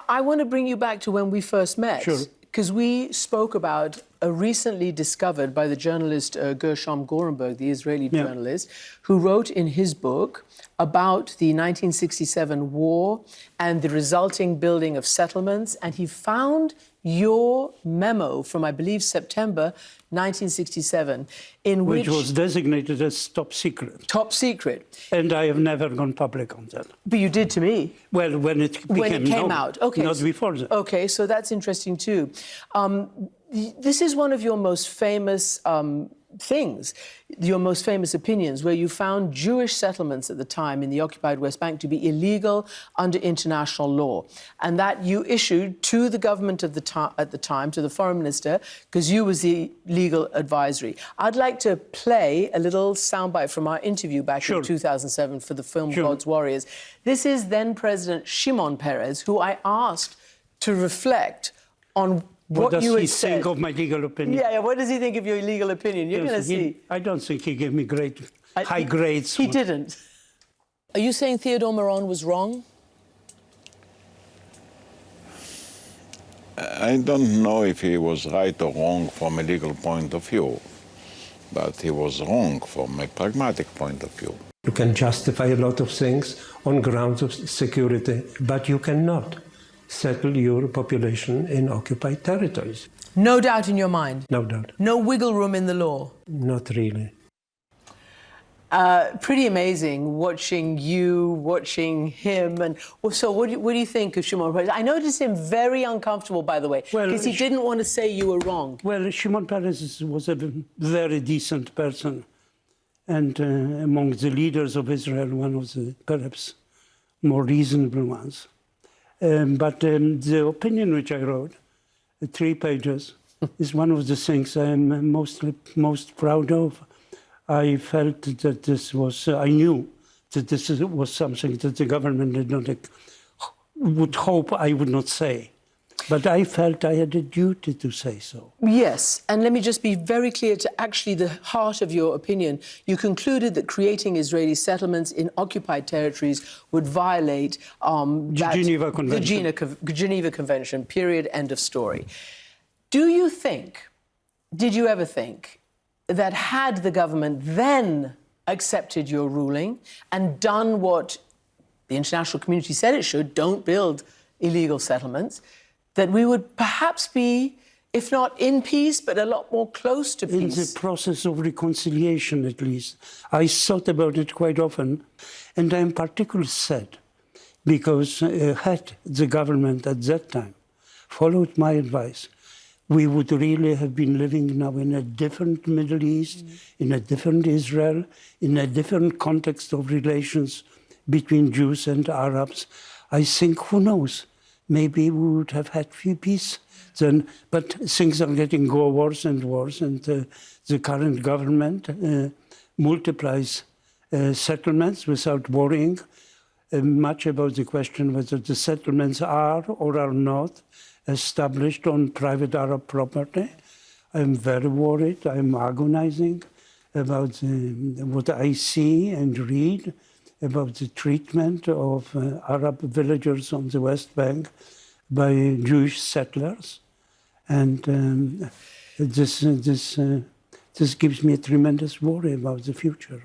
I want to bring you back to when we first met. Sure. Because we spoke about a recently discovered by the journalist Gershom Gorenberg, the Israeli journalist, who wrote in his book about the 1967 war and the resulting building of settlements. And he found your memo from, I believe, September 1967, in which was designated as top secret. Top secret. And I have never gone public on that. But you did to me. Well, when it came out. Okay. Not before that. Okay, so that's interesting too. This is one of your most famous things, your most famous opinions, where you found Jewish settlements at the time in the occupied West Bank to be illegal under international law, and that you issued to the government of at the time, to the foreign minister, because you was the legal advisory. I'd like to play a little soundbite from our interview back in 2007 for the film God's Warriors. This is then President Shimon Peres, who I asked to reflect on what does he think of my legal opinion? Yeah, what does he think of your legal opinion? You're going to see. I don't think he gave me high grades. He didn't. Are you saying Theodor Meron was wrong? I don't know if he was right or wrong from a legal point of view, but he was wrong from a pragmatic point of view. You can justify a lot of things on grounds of security, but you cannot settle your population in occupied territories. No doubt in your mind? No doubt. No wiggle room in the law? Not really. Pretty amazing watching you, watching him. And so what do you think of Shimon Peres? I noticed him very uncomfortable, by the way, because he didn't want to say you were wrong. Well, Shimon Peres was a very decent person. And among the leaders of Israel, one of the perhaps more reasonable ones. But the opinion which I wrote, 3 pages, is one of the things I am most proud of. I felt that this was, I knew that this was something that the government did not, would hope I would not say. But I felt I had a duty to say so. Yes, and let me just be very clear to actually the heart of your opinion. You concluded that creating Israeli settlements in occupied territories would violate the Geneva Convention. The Geneva Convention, period, end of story. Do you think, did you ever think, that had the government then accepted your ruling and done what the international community said it should, don't build illegal settlements, that we would perhaps be, if not in peace, but a lot more close to peace? In the process of reconciliation, at least. I thought about it quite often, and I am particularly sad, because had the government at that time followed my advice, we would really have been living now in a different Middle East, in a different Israel, in a different context of relations between Jews and Arabs. I think, who knows? Maybe we would have had peace then, but things are getting worse and worse, and the current government multiplies settlements without worrying much about the question whether the settlements are or are not established on private Arab property. I'm very worried. I'm agonizing about what I see and read about the treatment of Arab villagers on the West Bank by Jewish settlers. And this gives me a tremendous worry about the future.